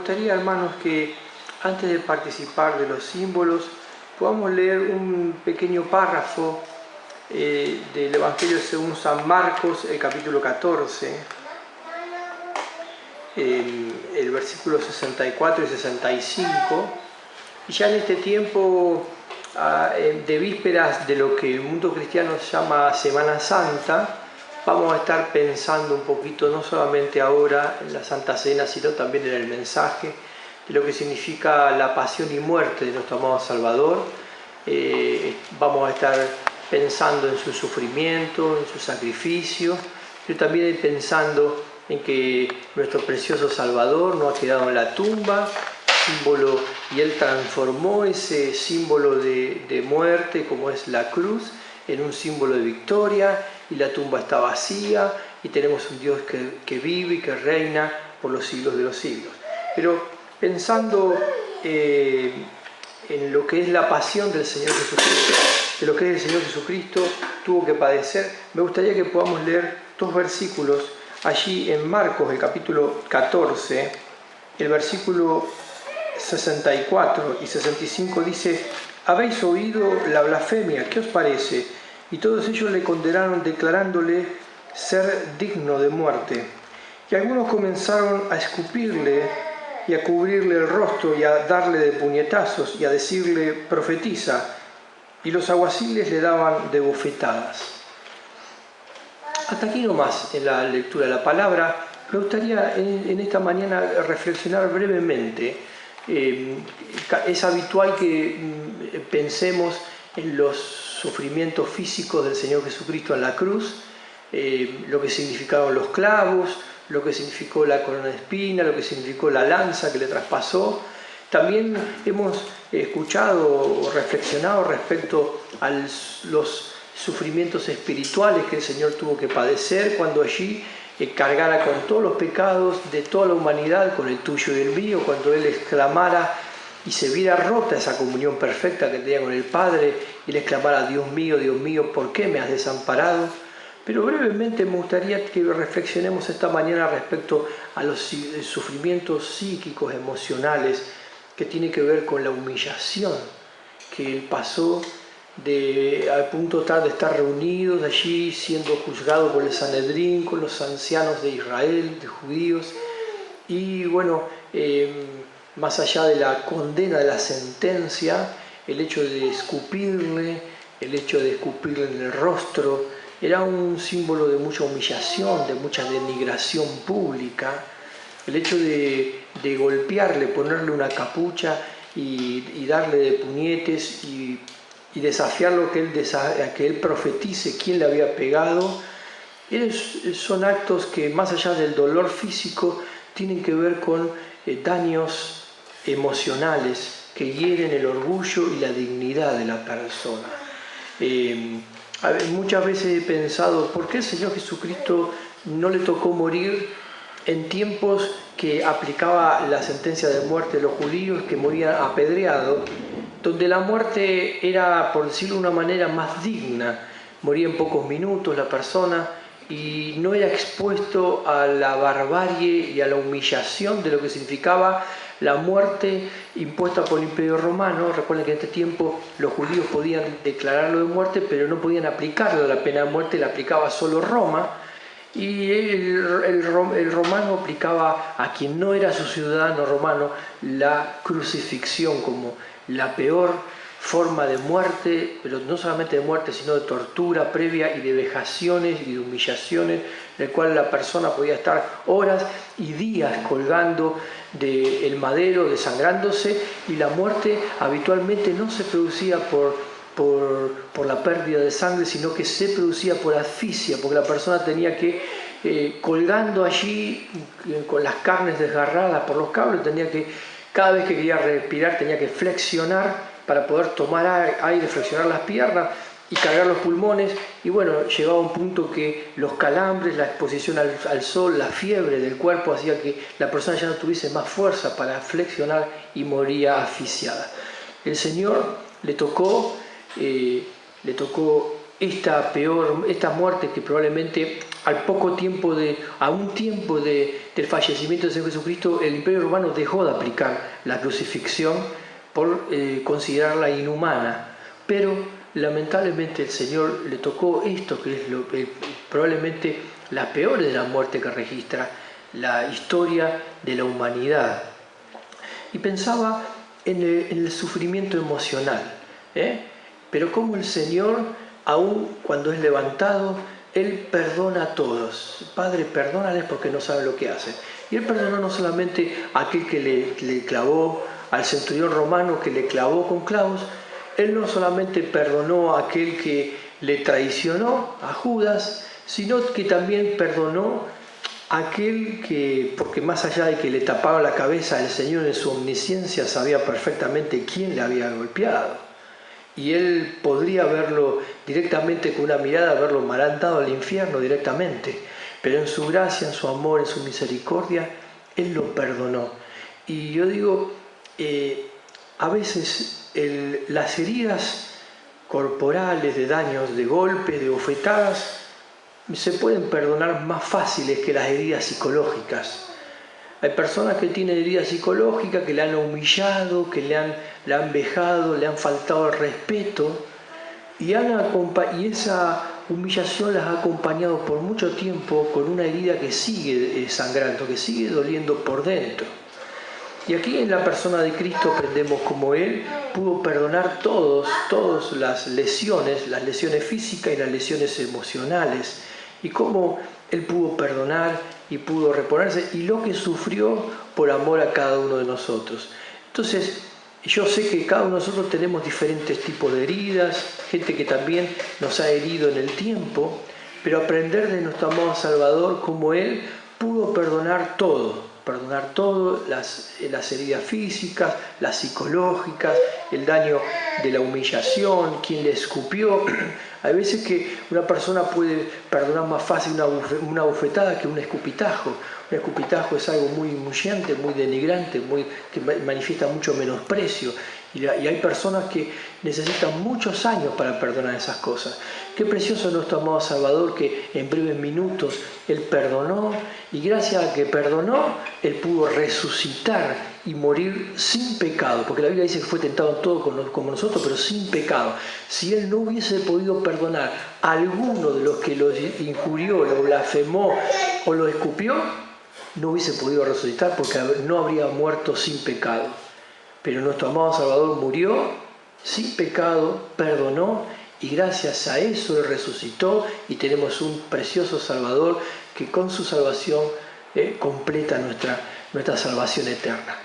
gustaría, hermanos, que antes de participar de los símbolos podamos leer un pequeño párrafo del Evangelio según San Marcos, el capítulo 14, el versículo 64 y 65. Y ya en este tiempo de vísperas de lo que el mundo cristiano llama Semana Santa, vamos a estar pensando un poquito, no solamente ahora en la Santa Cena, sino también en el mensaje de lo que significa la pasión y muerte de nuestro amado Salvador. Vamos a estar pensando en su sufrimiento, en su sacrificio, pero también pensando en que nuestro precioso Salvador no ha quedado en la tumba, símbolo, y Él transformó ese símbolo de muerte, como es la cruz, en un símbolo de victoria, y la tumba está vacía, y tenemos un Dios que vive y que reina por los siglos de los siglos. Pero pensando en lo que es la pasión del Señor Jesucristo, de lo que es el Señor Jesucristo tuvo que padecer, me gustaría que podamos leer dos versículos allí en Marcos, el capítulo 14, el versículo 64 y 65 dice: «Habéis oído la blasfemia, ¿qué os parece?». Y todos ellos le condenaron declarándole ser digno de muerte. Y algunos comenzaron a escupirle y a cubrirle el rostro y a darle de puñetazos y a decirle: «Profetiza». Y los alguaciles le daban de bofetadas. Hasta aquí nomás en la lectura de la palabra. Me gustaría en esta mañana reflexionar brevemente. Es habitual que pensemos en los sufrimientos físicos del Señor Jesucristo en la cruz, lo que significaron los clavos, lo que significó la corona de espina, lo que significó la lanza que le traspasó. También hemos escuchado o reflexionado respecto a los sufrimientos espirituales que el Señor tuvo que padecer cuando allí cargara con todos los pecados de toda la humanidad, con el tuyo y el mío, cuando Él exclamara y se viera rota esa comunión perfecta que tenía con el Padre, y le exclamara: Dios mío, ¿por qué me has desamparado? Pero brevemente me gustaría que reflexionemos esta mañana respecto a los sufrimientos psíquicos, emocionales, que tiene que ver con la humillación que Él pasó al punto tal de estar reunidos allí siendo juzgado por el Sanedrín, con los ancianos de Israel, de judíos, y bueno, más allá de la condena, de la sentencia, el hecho de escupirle en el rostro, era un símbolo de mucha humillación, de mucha denigración pública. El hecho de golpearle, ponerle una capucha y darle de puñetes y desafiarlo que él profetice quién le había pegado, son actos que, más allá del dolor físico, tienen que ver con daños emocionales que hieren el orgullo y la dignidad de la persona. Muchas veces he pensado, ¿por qué el Señor Jesucristo no le tocó morir en tiempos que aplicaba la sentencia de muerte de los judíos, que morían apedreados, donde la muerte era, por decirlo de una manera, más digna? Moría en pocos minutos la persona y no era expuesto a la barbarie y a la humillación de lo que significaba la muerte impuesta por el Imperio Romano. Recuerden que en este tiempo los judíos podían declararlo de muerte, pero no podían aplicarlo. La pena de muerte la aplicaba solo Roma, y el romano aplicaba a quien no era su ciudadano romano la crucifixión como la peor forma de muerte, pero no solamente de muerte, sino de tortura previa y de vejaciones y de humillaciones, en el cual la persona podía estar horas y días colgando del madero, desangrándose, y la muerte habitualmente no se producía por la pérdida de sangre, sino que se producía por asfixia, porque la persona tenía que, colgando allí con las carnes desgarradas por los cables, cada vez que quería respirar tenía que flexionar para poder tomar aire, flexionar las piernas y cargar los pulmones. Y bueno, llegaba a un punto que los calambres, la exposición al sol, la fiebre del cuerpo hacía que la persona ya no tuviese más fuerza para flexionar y moría asfixiada. El Señor le tocó esta muerte que probablemente a un tiempo del fallecimiento del Señor Jesucristo, el Imperio Romano dejó de aplicar la crucifixión por considerarla inhumana. Pero lamentablemente el Señor le tocó esto, que es probablemente la peor de la muerte que registra la historia de la humanidad. Y pensaba en el sufrimiento emocional, pero como el Señor, aun cuando es levantado, Él perdona a todos. Padre, perdónales porque no saben lo que hacen. Y Él perdonó no solamente a aquel que le clavó, al centurión romano que le clavó con clavos. Él no solamente perdonó a aquel que le traicionó, a Judas, sino que también perdonó a aquel que, porque más allá de que le tapaba la cabeza, el Señor en su omnisciencia sabía perfectamente quién le había golpeado. Y Él podría verlo directamente con una mirada, haberlo mandado al infierno directamente. Pero en su gracia, en su amor, en su misericordia, Él lo perdonó. Y yo digo, a veces las heridas corporales, de daños, de golpes, de bofetadas, se pueden perdonar más fáciles que las heridas psicológicas. Hay personas que tienen heridas psicológicas, que le han humillado, que le han vejado, le han faltado el respeto, y esa humillación las ha acompañado por mucho tiempo con una herida que sigue sangrando, que sigue doliendo por dentro. Y aquí en la persona de Cristo aprendemos cómo Él pudo perdonar todas las lesiones físicas y las lesiones emocionales, y cómo Él pudo perdonar y pudo reponerse, y lo que sufrió por amor a cada uno de nosotros. Entonces, yo sé que cada uno de nosotros tenemos diferentes tipos de heridas, gente que también nos ha herido en el tiempo, pero aprender de nuestro amado Salvador cómo Él pudo perdonar todo, las heridas físicas, las psicológicas, el daño de la humillación, quien le escupió. Hay veces que una persona puede perdonar más fácil una bofetada que un escupitajo. Un escupitajo es algo muy humillante, muy denigrante, que manifiesta mucho menosprecio. Y hay personas que necesitan muchos años para perdonar esas cosas. Qué precioso nuestro amado Salvador, que en breves minutos Él perdonó, y gracias a que perdonó, Él pudo resucitar y morir sin pecado, porque la Biblia dice que fue tentado en todo como nosotros, pero sin pecado. Si Él no hubiese podido perdonar a alguno de los que lo injurió, lo blasfemó o lo escupió, no hubiese podido resucitar, porque no habría muerto sin pecado. Pero nuestro amado Salvador murió sin pecado, perdonó, y gracias a eso Él resucitó, y tenemos un precioso Salvador que con su salvación completa nuestra salvación eterna.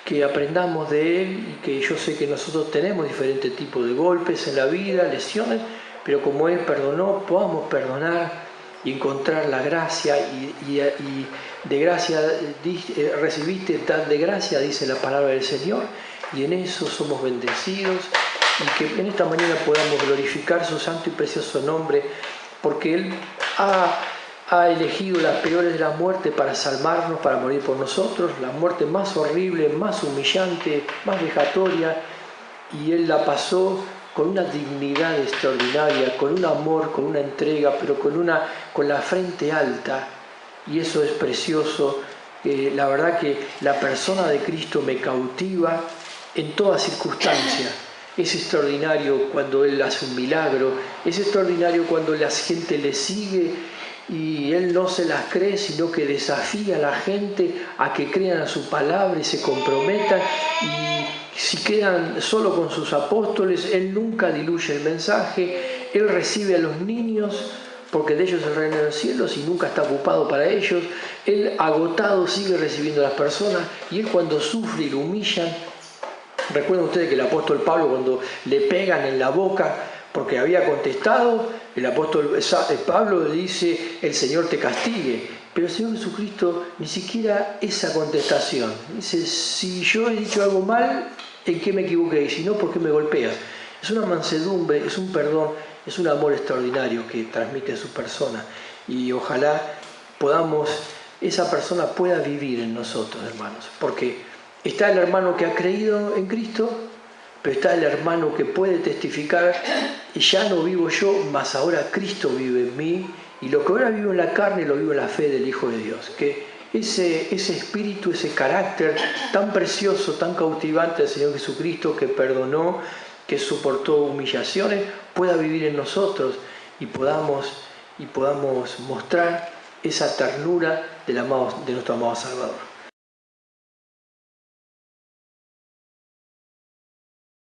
Que aprendamos de Él, y que yo sé que nosotros tenemos diferentes tipos de golpes en la vida, lesiones, pero como Él perdonó, podamos perdonar y encontrar la gracia, y de gracia recibiste, dan de gracia, dice la palabra del Señor, y en eso somos bendecidos, y que en esta mañana podamos glorificar su santo y precioso nombre, porque Él ha elegido las peores de la muerte para salvarnos, para morir por nosotros, la muerte más horrible, más humillante, más vejatoria, y Él la pasó con una dignidad extraordinaria, con un amor, con una entrega, pero con la frente alta, y eso es precioso. La verdad que la persona de Cristo me cautiva en toda circunstancia. Es extraordinario cuando Él hace un milagro, es extraordinario cuando la gente le sigue y Él no se las cree, sino que desafía a la gente a que crean a su palabra y se comprometan, y si quedan solo con sus apóstoles, Él nunca diluye el mensaje. Él recibe a los niños, porque de ellos es el reino de los cielos, y nunca está ocupado para ellos. Él, agotado, sigue recibiendo a las personas, y Él, cuando sufre y lo humillan, recuerden ustedes que el apóstol Pablo, cuando le pegan en la boca porque había contestado, el apóstol Pablo le dice: el Señor te castigue. Pero el Señor Jesucristo ni siquiera esa contestación. Dice: si yo he dicho algo mal, ¿en qué me equivoqué? Y si no, ¿por qué me golpeas? Es una mansedumbre, es un perdón, es un amor extraordinario que transmite su persona. Y ojalá esa persona pueda vivir en nosotros, hermanos. Porque está el hermano que ha creído en Cristo, pero está el hermano que puede testificar ya no vivo yo, mas ahora Cristo vive en mí, y lo que ahora vivo en la carne lo vivo en la fe del Hijo de Dios. Que ese espíritu, ese carácter tan precioso, tan cautivante del Señor Jesucristo, que perdonó, que soportó humillaciones, pueda vivir en nosotros y podamos mostrar esa ternura de nuestro amado Salvador.